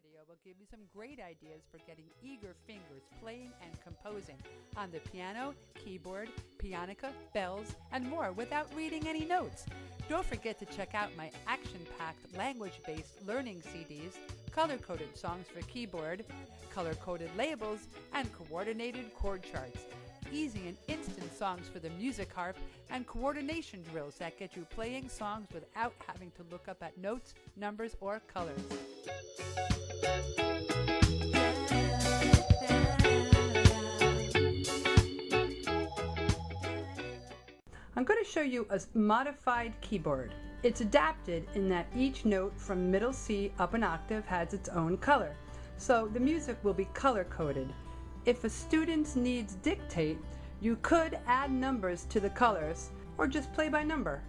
video will give you some great ideas for getting eager fingers playing and composing on the piano, keyboard, pianica, bells, and more without reading any notes. Don't forget to check out my action-packed language-based learning CDs, color-coded songs for keyboard, color-coded labels, and coordinated chord charts. Easy and instant songs for the music harp, and coordination drills that get you playing songs without having to look up at notes, numbers, or colors. I'm going to show you a modified keyboard. It's adapted in that each note from middle C up an octave has its own color. So the music will be color-coded. If a student needs dictate, you could add numbers to the colors or just play by number.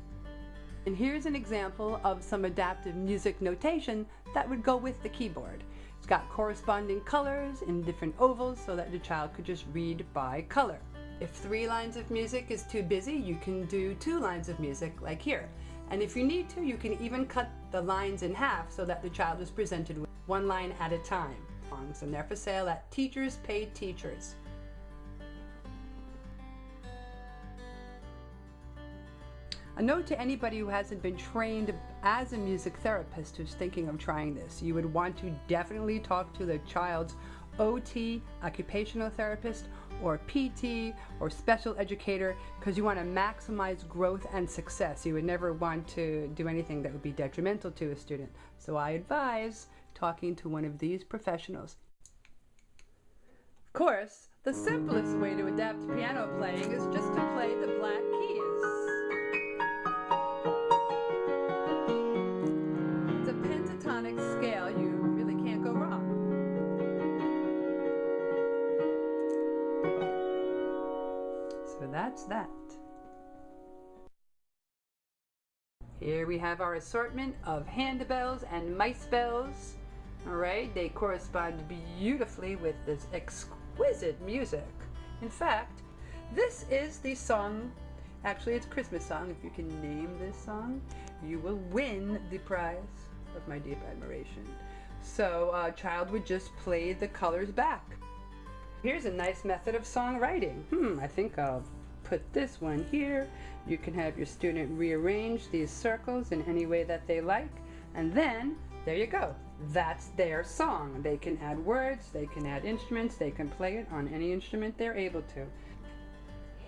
And here's an example of some adaptive music notation that would go with the keyboard. It's got corresponding colors in different ovals so that the child could just read by color. If 3 lines of music is too busy, you can do 2 lines of music like here. And if you need to, you can even cut the lines in half so that the child is presented with 1 line at a time. And they're for sale at Teachers Pay Teachers. A note to anybody who hasn't been trained as a music therapist who's thinking of trying this. You would want to definitely talk to the child's OT, occupational therapist, or PT, or special educator, because you want to maximize growth and success. You would never want to do anything that would be detrimental to a student. So I advise talking to one of these professionals. Of course, the simplest way to adapt piano playing is just to play the black keys. It's a pentatonic scale. You really can't go wrong. So that's that. Here we have our assortment of handbells and mice bells. All right, they correspond beautifully with this exquisite music. In fact, this is the song, actually it's a Christmas song. If you can name this song, you will win the prize of my deep admiration. So a child would just play the colors back. Here's a nice method of songwriting. I think I'll put this one here. You can have your student rearrange these circles in any way that they like, and then there you go. That's their song. They can add words, they can add instruments, they can play it on any instrument they're able to.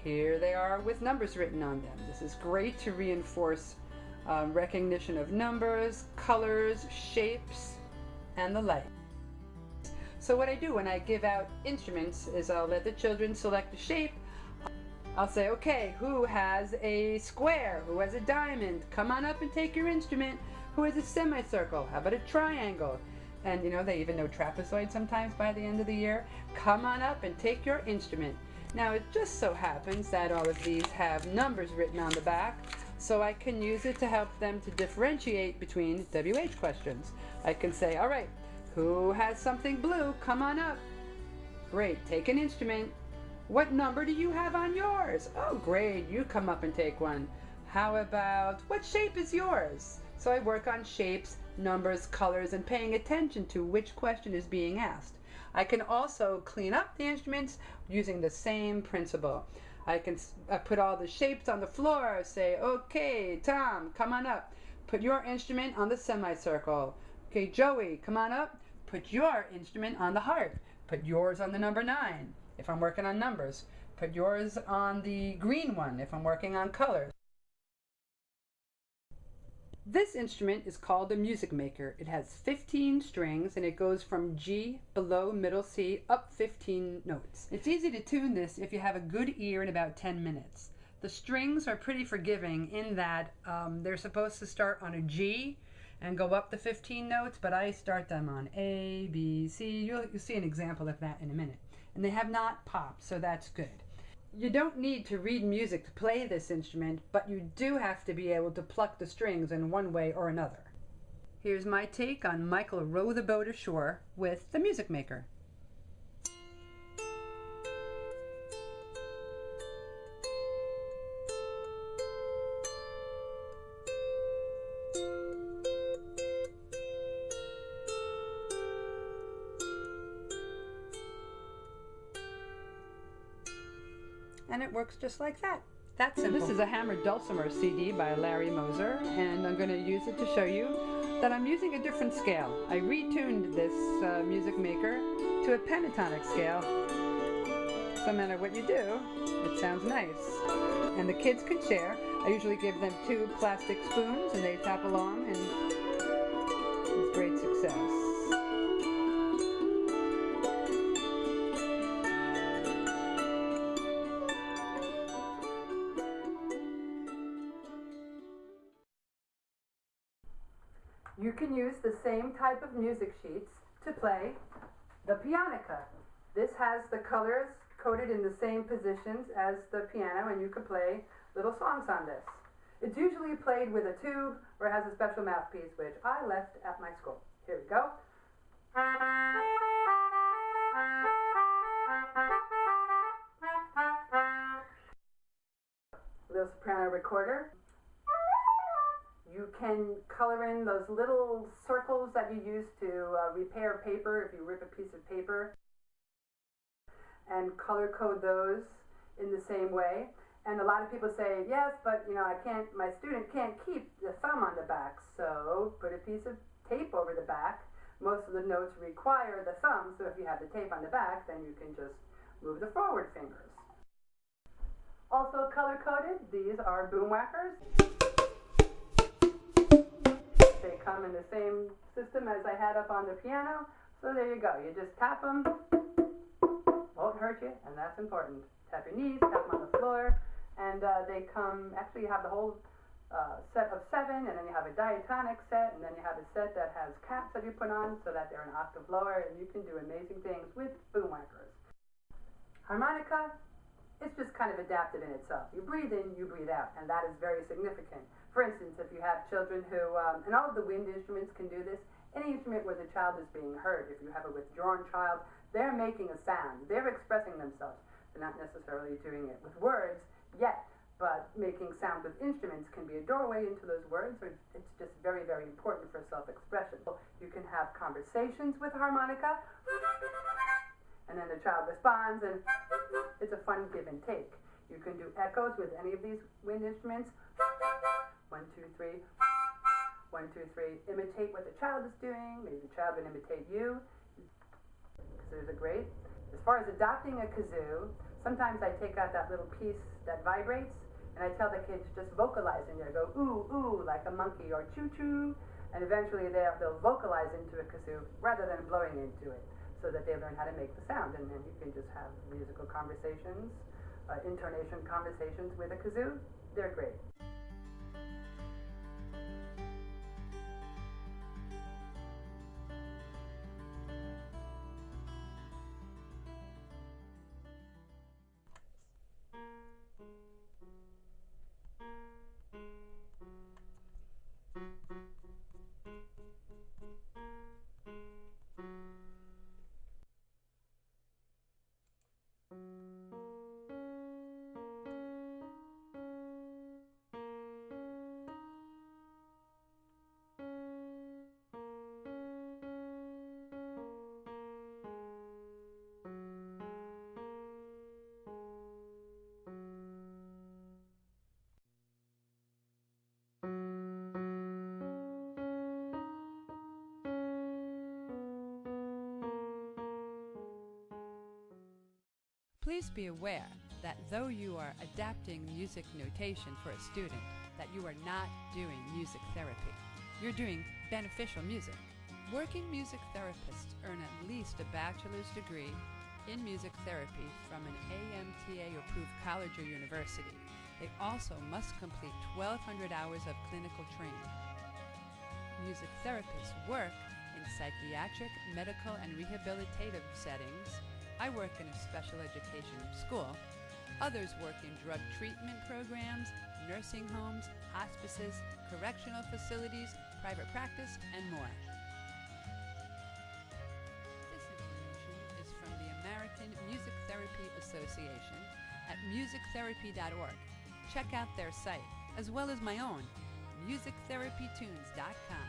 Here they are with numbers written on them. This is great to reinforce recognition of numbers, colors, shapes, and the like. So what I do when I give out instruments is I'll let the children select a shape. I'll say, okay, who has a square? Who has a diamond? Come on up and take your instrument. Who has a semicircle? How about a triangle? And you know, they even know trapezoid sometimes by the end of the year. Come on up and take your instrument. Now it just so happens that all of these have numbers written on the back, so I can use it to help them to differentiate between WH questions. I can say, all right, who has something blue? Come on up. Great, take an instrument. What number do you have on yours? Oh, great, you come up and take one. How about, what shape is yours? So I work on shapes, numbers, colors, and paying attention to which question is being asked. I can also clean up the instruments using the same principle. I can put all the shapes on the floor, say, okay, Tom, come on up. Put your instrument on the semicircle. Okay, Joey, come on up. Put your instrument on the heart. Put yours on the number 9, if I'm working on numbers. Put yours on the green one, if I'm working on colors. This instrument is called a music maker. It has 15 strings and it goes from G below middle C up 15 notes. It's easy to tune this if you have a good ear in about 10 minutes. The strings are pretty forgiving in that they're supposed to start on a G and go up the 15 notes, but I start them on A, B, C. You'll see an example of that in a minute. And they have not popped, so that's good. You don't need to read music to play this instrument, but you do have to be able to pluck the strings in one way or another. Here's my take on Michael Row the Boat Ashore with the Music Maker. and it works just like that. That's simple. This is a hammered dulcimer CD by Larry Moser, and I'm going to use it to show you that I'm using a different scale. I retuned this music maker to a pentatonic scale. So no matter what you do, it sounds nice. And the kids can share. I usually give them 2 plastic spoons and they tap along, and with great success. You can use the same type of music sheets to play the pianica. This has the colors coded in the same positions as the piano, and you can play little songs on this. It's usually played with a tube or has a special mouthpiece, which I left at my school. Here we go. Little soprano recorder. You can color in those little circles that you use to repair paper if you rip a piece of paper, and color code those in the same way. And a lot of people say, yes, but my student can't keep the thumb on the back, so put a piece of tape over the back. Most of the notes require the thumb, so if you have the tape on the back, then you can just move the forward fingers. Also color coded, these are boom whackers. They come in the same system as I had up on the piano, so there you go. You just tap them, won't hurt you, and that's important. Tap your knees, tap them on the floor, and they come, actually you have the whole set of 7, and then you have a diatonic set, and then you have a set that has caps that you put on so that they're an octave lower, and you can do amazing things with boom whackers. Harmonica, it's just kind of adapted in itself. You breathe in, you breathe out, and that is very significant. For instance, if you have children who, and all of the wind instruments can do this, any instrument where the child is being heard, if you have a withdrawn child, they're making a sound. They're expressing themselves. They're not necessarily doing it with words yet, but making sound with instruments can be a doorway into those words, or it's just very, very important for self-expression. You can have conversations with harmonica, and then the child responds, and it's a fun give and take. You can do echoes with any of these wind instruments. 1, 2, 3, 1, 2, 3. Imitate what the child is doing. Maybe the child will imitate you. Kazoos are great. As far as adopting a kazoo, sometimes I take out that little piece that vibrates, and I tell the kids just vocalize in there. Go ooh, ooh, like a monkey, or choo, choo. And eventually they'll vocalize into a kazoo rather than blowing into it, so that they learn how to make the sound. And then you can just have musical conversations, intonation conversations with a kazoo. They're great. Please be aware that though you are adapting music notation for a student, that you are not doing music therapy. You're doing beneficial music. Working music therapists earn at least a bachelor's degree in music therapy from an AMTA-approved college or university. They also must complete 1,200 hours of clinical training. Music therapists work in psychiatric, medical, and rehabilitative settings. I work in a special education school. Others work in drug treatment programs, nursing homes, hospices, correctional facilities, private practice, and more. This information is from the American Music Therapy Association at musictherapy.org. Check out their site, as well as my own, musictherapytunes.com.